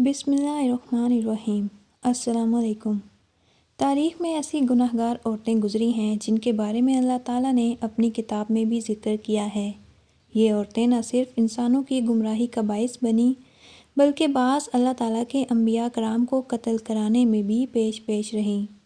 بسم اللہ الرحمن الرحیم۔ السلام علیکم۔ تاریخ میں ایسی گناہ گار عورتیں گزری ہیں جن کے بارے میں اللہ تعالیٰ نے اپنی کتاب میں بھی ذکر کیا ہے۔ یہ عورتیں نہ صرف انسانوں کی گمراہی کا باعث بنیں بلکہ بعض اللہ تعالیٰ کے انبیاء کرام کو قتل کرانے میں بھی پیش رہیں۔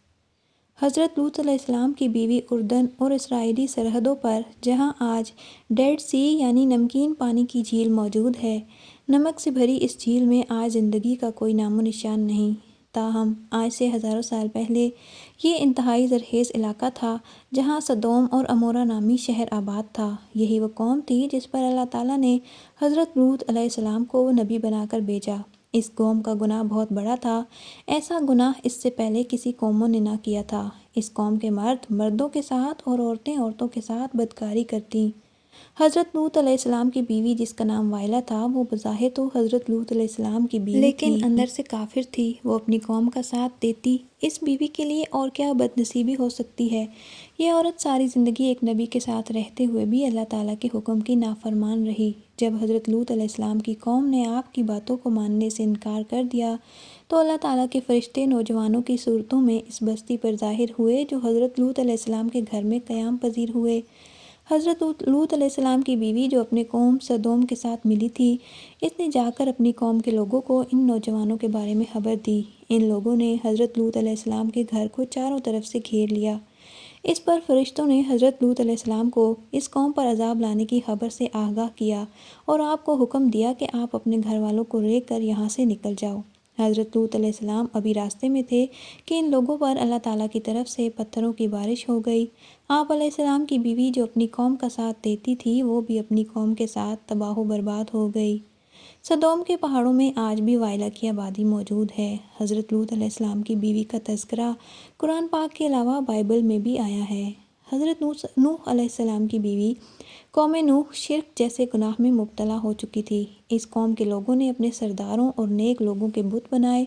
حضرت لوط علیہ السلام کی بیوی اردن اور اسرائیلی سرحدوں پر جہاں آج ڈیڈ سی یعنی نمکین پانی کی جھیل موجود ہے، نمک سے بھری اس جھیل میں آج زندگی کا کوئی نام و نشان نہیں۔ تاہم آج سے ہزاروں سال پہلے یہ انتہائی زرخیز علاقہ تھا جہاں سدوم اور عمورہ نامی شہر آباد تھا۔ یہی وہ قوم تھی جس پر اللہ تعالیٰ نے حضرت لوط علیہ السلام کو نبی بنا کر بھیجا۔ اس قوم کا گناہ بہت بڑا تھا، ایسا گناہ اس سے پہلے کسی قوموں نے نہ کیا تھا۔ اس قوم کے مرد مردوں کے ساتھ اور عورتیں عورتوں کے ساتھ بدکاری کرتیں۔ حضرت لوط علیہ السلام کی بیوی جس کا نام وائلہ تھا، وہ بظاہر تو حضرت لوط علیہ السلام کی بیوی لیکن اندر سے کافر تھی۔ وہ اپنی قوم کا ساتھ دیتی۔ اس بیوی کے لیے اور کیا بد نصیبی ہو سکتی ہے؟ یہ عورت ساری زندگی ایک نبی کے ساتھ رہتے ہوئے بھی اللہ تعالیٰ کے حکم کی نافرمان رہی۔ جب حضرت لوط علیہ السلام کی قوم نے آپ کی باتوں کو ماننے سے انکار کر دیا تو اللہ تعالیٰ کے فرشتے نوجوانوں کی صورتوں میں اس بستی پر ظاہر ہوئے جو حضرت لوط علیہ السلام کے گھر میں قیام پذیر ہوئے۔ حضرت لوط علیہ السلام کی بیوی جو اپنے قوم سدوم کے ساتھ ملی تھی، اس نے جا کر اپنی قوم کے لوگوں کو ان نوجوانوں کے بارے میں خبر دی۔ ان لوگوں نے حضرت لوط علیہ السلام کے گھر کو چاروں طرف سے گھیر لیا۔ اس پر فرشتوں نے حضرت لوط علیہ السلام کو اس قوم پر عذاب لانے کی خبر سے آگاہ کیا اور آپ کو حکم دیا کہ آپ اپنے گھر والوں کو لے کر یہاں سے نکل جاؤ۔ حضرت لوط علیہ السلام ابھی راستے میں تھے کہ ان لوگوں پر اللہ تعالیٰ کی طرف سے پتھروں کی بارش ہو گئی۔ آپ علیہ السلام کی بیوی جو اپنی قوم کا ساتھ دیتی تھی، وہ بھی اپنی قوم کے ساتھ تباہ و برباد ہو گئی۔ سدوم کے پہاڑوں میں آج بھی وائلہ کی آبادی موجود ہے۔ حضرت لوط علیہ السلام کی بیوی کا تذکرہ قرآن پاک کے علاوہ بائبل میں بھی آیا ہے۔ حضرت نوح علیہ السلام کی بیوی قوم نوح شرک جیسے گناہ میں مبتلا ہو چکی تھی۔ اس قوم کے لوگوں نے اپنے سرداروں اور نیک لوگوں کے بت بنائے،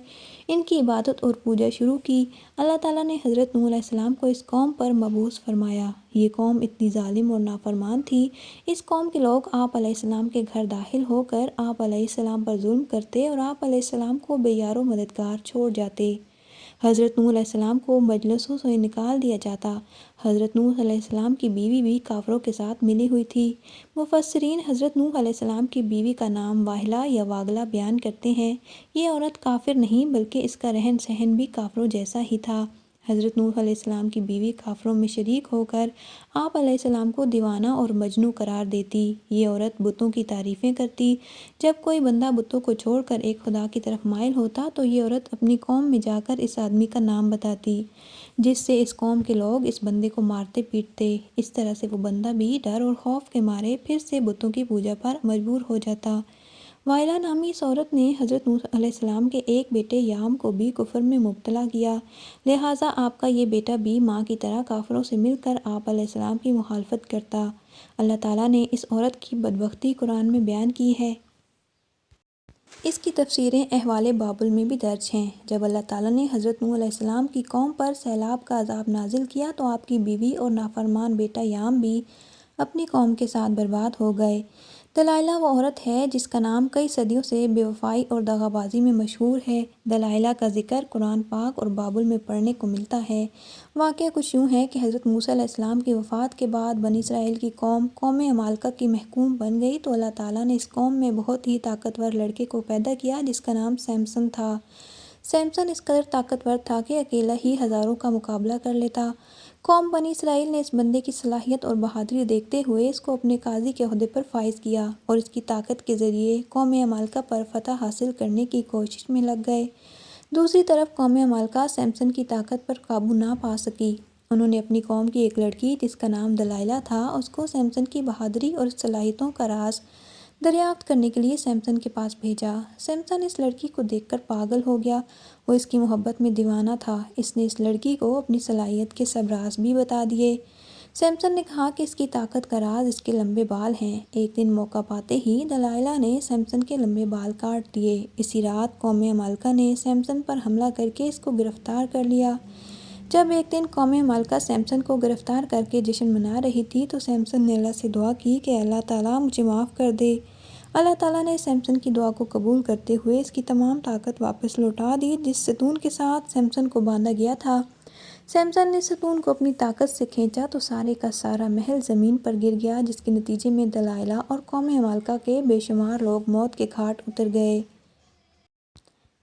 ان کی عبادت اور پوجا شروع کی۔ اللہ تعالیٰ نے حضرت نوح علیہ السلام کو اس قوم پر مبعوث فرمایا۔ یہ قوم اتنی ظالم اور نافرمان تھی، اس قوم کے لوگ آپ علیہ السلام کے گھر داخل ہو کر آپ علیہ السلام پر ظلم کرتے اور آپ علیہ السلام کو بے یار و مددگار چھوڑ جاتے۔ حضرت نوح علیہ السلام کو مجلسوں سے نکال دیا جاتا۔ حضرت نوح علیہ السلام کی بیوی بھی کافروں کے ساتھ ملی ہوئی تھی۔ مفسرین حضرت نوح علیہ السلام کی بیوی کا نام واہلہ یا واگلہ بیان کرتے ہیں۔ یہ عورت کافر نہیں بلکہ اس کا رہن سہن بھی کافروں جیسا ہی تھا۔ حضرت نوح علیہ السلام کی بیوی کافروں میں شریک ہو کر آپ علیہ السلام کو دیوانہ اور مجنوں قرار دیتی۔ یہ عورت بتوں کی تعریفیں کرتی۔ جب کوئی بندہ بتوں کو چھوڑ کر ایک خدا کی طرف مائل ہوتا تو یہ عورت اپنی قوم میں جا کر اس آدمی کا نام بتاتی، جس سے اس قوم کے لوگ اس بندے کو مارتے پیٹتے۔ اس طرح سے وہ بندہ بھی ڈر اور خوف کے مارے پھر سے بتوں کی پوجا پر مجبور ہو جاتا۔ وائلہ نامی اس عورت نے حضرت نوح علیہ السلام کے ایک بیٹے یام کو بھی کفر میں مبتلا کیا، لہٰذا آپ کا یہ بیٹا بھی ماں کی طرح کافروں سے مل کر آپ علیہ السلام کی مخالفت کرتا۔ اللہ تعالیٰ نے اس عورت کی بدبختی قرآن میں بیان کی ہے۔ اس کی تفسیریں احوال بابل میں بھی درج ہیں۔ جب اللہ تعالیٰ نے حضرت نوح علیہ السلام کی قوم پر سیلاب کا عذاب نازل کیا تو آپ کی بیوی اور نافرمان بیٹا یام بھی اپنی قوم کے ساتھ برباد ہو گئے۔ دلائلہ وہ عورت ہے جس کا نام کئی صدیوں سے بے وفائی اور دغا بازی میں مشہور ہے۔ دلائلہ کا ذکر قرآن پاک اور بابل میں پڑھنے کو ملتا ہے۔ واقعہ کچھ یوں ہے کہ حضرت موسیٰ علیہ السلام کی وفات کے بعد بنی اسرائیل کی قوم عمالقہ کی محکوم بن گئی تو اللہ تعالیٰ نے اس قوم میں بہت ہی طاقتور لڑکے کو پیدا کیا جس کا نام سمسن تھا۔ سمسن اس قدر طاقتور تھا کہ اکیلا ہی ہزاروں کا مقابلہ کر لیتا۔ قوم بنی اسرائیل نے اس بندے کی صلاحیت اور بہادری دیکھتے ہوئے اس کو اپنے قاضی کے عہدے پر فائز کیا اور اس کی طاقت کے ذریعے قوم عمالقہ پر فتح حاصل کرنے کی کوشش میں لگ گئے۔ دوسری طرف قوم عمالقہ سمسن کی طاقت پر قابو نہ پا سکی۔ انہوں نے اپنی قوم کی ایک لڑکی جس کا نام دلائلہ تھا، اس کو سمسن کی بہادری اور صلاحیتوں کا راز دریافت کرنے کے لیے سمسن کے پاس بھیجا۔ سمسن اس لڑکی کو دیکھ کر پاگل ہو گیا، وہ اس کی محبت میں دیوانہ تھا۔ اس نے اس لڑکی کو اپنی صلاحیت کے سب راز بھی بتا دیے۔ سمسن نے کہا کہ اس کی طاقت کا راز اس کے لمبے بال ہیں۔ ایک دن موقع پاتے ہی دلائلہ نے سمسن کے لمبے بال کاٹ دیے۔ اسی رات قوم عمالقہ نے سمسن پر حملہ کر کے اس کو گرفتار کر لیا۔ جب ایک دن قوم عمالقہ سمسن کو گرفتار کر کے جشن منا رہی تھی تو سمسن نے اللہ سے دعا کی کہ اللہ تعالیٰ مجھے معاف کر دے۔ اللہ تعالیٰ نے سیمسن کی دعا کو قبول کرتے ہوئے اس کی تمام طاقت واپس لوٹا دی جس ستون کے ساتھ سیمسن کو باندھا گیا تھا۔ سیمسن نے ستون کو اپنی طاقت سے کھینچا تو سارے کا سارا محل زمین پر گر گیا، جس کے نتیجے میں دلائلہ اور قوم عمالقہ کے بے شمار لوگ موت کے گھاٹ اتر گئے۔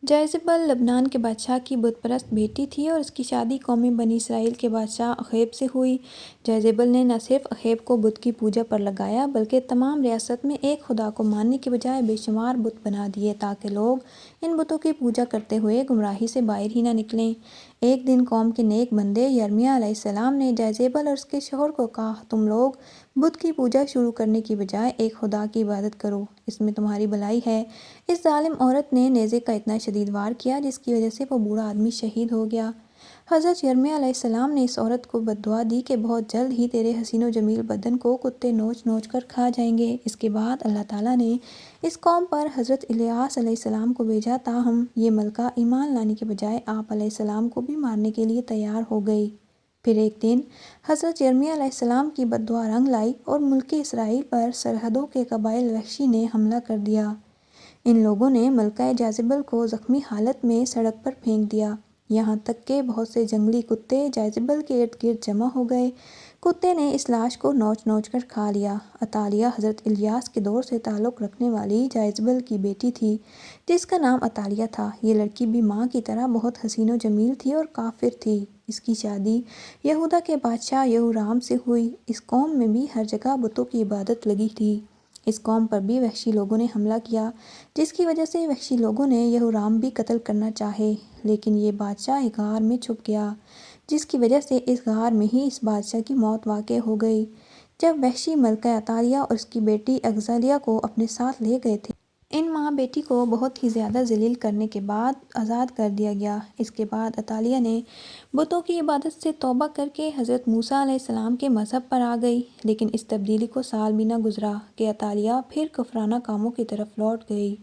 جیزبل لبنان کے بادشاہ کی بت پرست بیٹی تھی اور اس کی شادی قوم بنی اسرائیل کے بادشاہ اخیب سے ہوئی۔ جیزبل نے نہ صرف اخیب کو بت کی پوجا پر لگایا بلکہ تمام ریاست میں ایک خدا کو ماننے کے بجائے بے شمار بت بنا دیے تاکہ لوگ ان بتوں کی پوجا کرتے ہوئے گمراہی سے باہر ہی نہ نکلیں۔ ایک دن قوم کے نیک بندے یرمیہ علیہ السلام نے جیزبل اور اس کے شوہر کو کہا، تم لوگ بت کی پوجا شروع کرنے کی بجائے ایک خدا کی عبادت کرو، اس میں تمہاری بھلائی ہے۔ اس ظالم عورت نے نیزے کا اتنا شدید وار کیا جس کی وجہ سے وہ بوڑھا آدمی شہید ہو گیا۔ حضرت یرمیہ علیہ السلام نے اس عورت کو بد دعا دی کہ بہت جلد ہی تیرے حسین و جمیل بدن کو کتے نوچ نوچ کر کھا جائیں گے۔ اس کے بعد اللہ تعالیٰ نے اس قوم پر حضرت الیاس علیہ السلام کو بھیجا، تاہم یہ ملکہ ایمان لانے کے بجائے آپ علیہ السلام کو بھی مارنے کے لیے تیار ہو گئی۔ پھر ایک دن حضرت یرمیہ علیہ السلام کی بد دعا رنگ لائی اور ملک اسرائیل پر سرحدوں کے قبائل وحشی نے حملہ کر دیا۔ ان لوگوں نے ملکہ جیزبل کو زخمی حالت میں سڑک پر پھینک دیا، یہاں تک کہ بہت سے جنگلی کتے جیزبل کے ارد گرد جمع ہو گئے۔ کتے نے اس لاش کو نوچ نوچ کر کھا لیا۔ عطالیہ حضرت الیاس کے دور سے تعلق رکھنے والی جیزبل کی بیٹی تھی جس کا نام عطالیہ تھا۔ یہ لڑکی بھی ماں کی طرح بہت حسین و جمیل تھی اور کافر تھی۔ اس کی شادی یہودا کے بادشاہ یہورام سے ہوئی۔ اس قوم میں بھی ہر جگہ بتوں کی عبادت لگی تھی۔ اس قوم پر بھی وحشی لوگوں نے حملہ کیا جس کی وجہ سے وحشی لوگوں نے یہورام بھی قتل کرنا چاہے، لیکن یہ بادشاہ ایک غار میں چھپ گیا جس کی وجہ سے اس غار میں ہی اس بادشاہ کی موت واقع ہو گئی۔ جب وحشی ملکہ عطالیہ اور اس کی بیٹی اغزالیہ کو اپنے ساتھ لے گئے تھے، ان ماں بیٹی کو بہت ہی زیادہ ذلیل کرنے کے بعد آزاد کر دیا گیا۔ اس کے بعد عطالیہ نے بتوں کی عبادت سے توبہ کر کے حضرت موسیٰ علیہ السلام کے مذہب پر آ گئی، لیکن اس تبدیلی کو سال بھی نہ گزرا کہ عطالیہ پھر کفرانہ کاموں کی طرف لوٹ گئی۔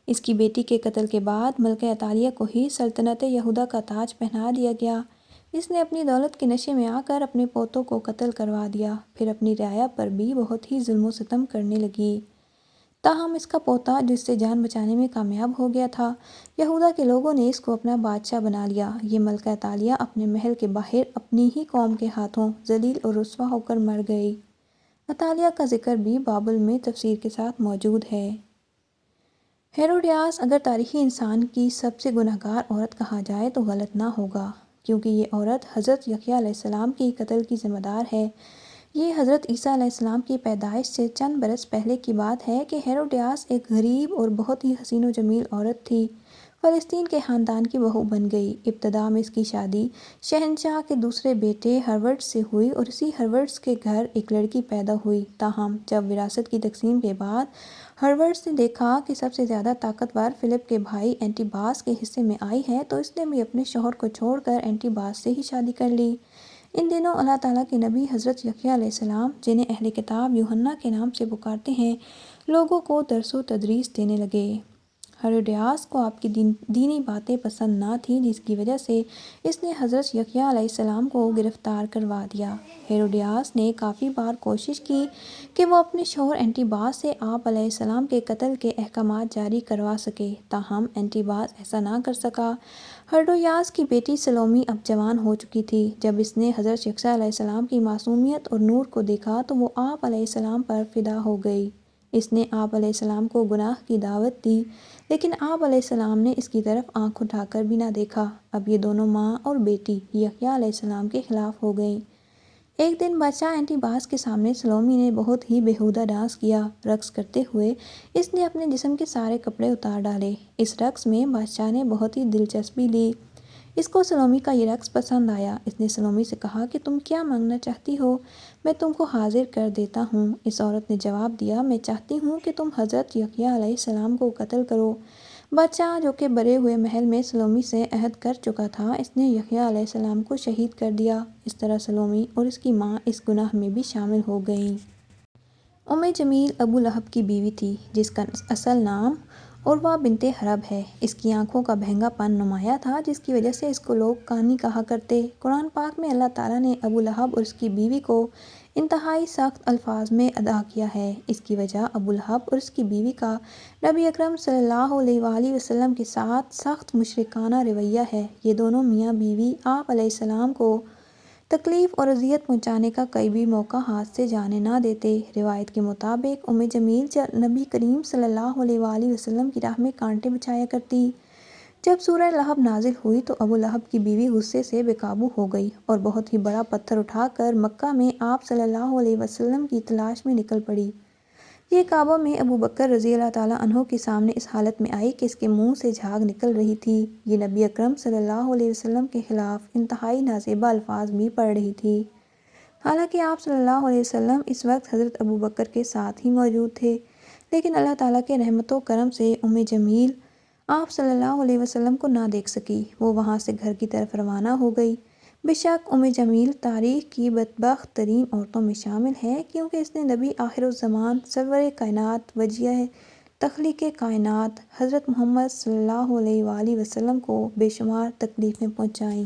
اس کی بیٹی کے قتل کے بعد ملکہ عطالیہ کو ہی سلطنت یہودا کا تاج پہنا دیا گیا، جس نے اپنی دولت کے نشے میں آ کر اپنے پوتوں کو قتل کروا دیا، پھر اپنی رعایا پر بھی بہت ہی ظلم و ستم کرنے لگی۔ تاہم اس کا پوتا جس سے جان بچانے میں کامیاب ہو گیا تھا، یہودا کے لوگوں نے اس کو اپنا بادشاہ بنا لیا۔ یہ ملکہ عطالیہ اپنے محل کے باہر اپنی ہی قوم کے ہاتھوں ذلیل اور رسوا ہو کر مر گئی۔ عطالیہ کا ذکر بھی بائبل میں تفسیر کے ساتھ موجود ہے۔ ہیروڈیاس اگر تاریخی انسان کی سب سے گنہگار عورت کہا جائے تو غلط نہ ہوگا، کیونکہ یہ عورت حضرت یحییٰ علیہ السلام کی قتل کی ذمہ دار ہے۔ یہ حضرت عیسیٰ علیہ السلام کی پیدائش سے چند برس پہلے کی بات ہے کہ ہیروڈیاس ایک غریب اور بہت ہی حسین و جمیل عورت تھی، فلسطین کے خاندان کی بہو بن گئی۔ ابتدا میں اس کی شادی شہنشاہ کے دوسرے بیٹے ہرورڈ سے ہوئی اور اسی ہرورڈ کے گھر ایک لڑکی پیدا ہوئی۔ تاہم جب وراثت کی تقسیم کے بعد ہرورڈ نے دیکھا کہ سب سے زیادہ طاقتور فلپ کے بھائی اینٹیباس کے حصے میں آئی ہے تو اس نے بھی اپنے شوہر کو چھوڑ کر اینٹیباس سے ہی شادی کر لی۔ ان دنوں اللہ تعالیٰ کے نبی حضرت یحییٰ علیہ السلام، جنہیں اہل کتاب یوحنا کے نام سے پکارتے ہیں، لوگوں کو درس و تدریس دینے لگے۔ ہیروڈیاس کو آپ کی دینی باتیں پسند نہ تھیں، جس کی وجہ سے اس نے حضرت یحییٰ علیہ السلام کو گرفتار کروا دیا۔ ہیروڈیاس نے کافی بار کوشش کی کہ وہ اپنے شوہر اینٹیباس سے آپ علیہ السلام کے قتل کے احکامات جاری کروا سکے، تاہم اینٹیباس ایسا نہ کر سکا۔ ہیروڈیاس کی بیٹی سلومی اب جوان ہو چکی تھی۔ جب اس نے حضرت یسوع علیہ السلام کی معصومیت اور نور کو دیکھا تو وہ آپ علیہ السلام پر فدا ہو گئی۔ اس نے آپ علیہ السلام کو گناہ کی دعوت دی، لیکن آپ علیہ السلام نے اس کی طرف آنکھ اٹھا کر بھی نہ دیکھا۔ اب یہ دونوں ماں اور بیٹی یحییٰ علیہ السلام کے خلاف ہو گئیں۔ ایک دن بادشاہ اینٹیباس کے سامنے سلومی نے بہت ہی بیہودہ ڈانس کیا۔ رقص کرتے ہوئے اس نے اپنے جسم کے سارے کپڑے اتار ڈالے۔ اس رقص میں بادشاہ نے بہت ہی دلچسپی لی۔ اس کو سلومی کا یہ رقص پسند آیا۔ اس نے سلومی سے کہا کہ تم کیا مانگنا چاہتی ہو، میں تم کو حاضر کر دیتا ہوں۔ اس عورت نے جواب دیا، میں چاہتی ہوں کہ تم حضرت یحییٰ علیہ السلام کو قتل کرو۔ بادشاہ جو کہ برے ہوئے محل میں سلومی سے عہد کر چکا تھا، اس نے یحییٰ علیہ السلام کو شہید کر دیا۔ اس طرح سلومی اور اس کی ماں اس گناہ میں بھی شامل ہو گئیں۔ جمیل ابو لہب کی بیوی تھی، جس کا اصل نام عروہ بنت حرب ہے۔ اس کی آنکھوں کا بہنگا پن نمایاں تھا، جس کی وجہ سے اس کو لوگ کانی کہا کرتے۔ قرآن پاک میں اللہ تعالیٰ نے ابو لہب اور اس کی بیوی کو انتہائی سخت الفاظ میں ادا کیا ہے۔ اس کی وجہ ابو لہب اور اس کی بیوی کا نبی اکرم صلی اللہ علیہ وآلہ وسلم کے ساتھ سخت مشرکانہ رویہ ہے۔ یہ دونوں میاں بیوی آپ علیہ السلام کو تکلیف اور اذیت پہنچانے کا کوئی بھی موقع ہاتھ سے جانے نہ دیتے۔ روایت کے مطابق جمیل نبی کریم صلی اللہ علیہ وآلہ وسلم کی راہ میں کانٹے بچھایا کرتی۔ جب سورہ لہب نازل ہوئی تو ابو لہب کی بیوی غصے سے بے قابو ہو گئی اور بہت ہی بڑا پتھر اٹھا کر مکہ میں آپ صلی اللہ علیہ وسلم کی تلاش میں نکل پڑی۔ یہ کعبہ میں ابو بکر رضی اللہ تعالیٰ عنہ کے سامنے اس حالت میں آئی کہ اس کے منہ سے جھاگ نکل رہی تھی۔ یہ نبی اکرم صلی اللہ علیہ وسلم کے خلاف انتہائی نازیبا الفاظ بھی پڑھ رہی تھی۔ حالانکہ آپ صلی اللہ علیہ وسلم اس وقت حضرت ابو بکر کے ساتھ ہی موجود تھے، لیکن اللہ تعالیٰ کے رحمت و کرم سے جمیل آپ صلی اللہ علیہ وسلم کو نہ دیکھ سکی۔ وہ وہاں سے گھر کی طرف روانہ ہو گئی۔ بے شک جمیل تاریخ کی بدبخت ترین عورتوں میں شامل ہے، کیونکہ اس نے نبی آخر الزمان، سرور کائنات، وجیہ تخلیق کائنات حضرت محمد صلی اللہ علیہ وآلہ وسلم کو بے شمار تکلیفیں پہنچائیں۔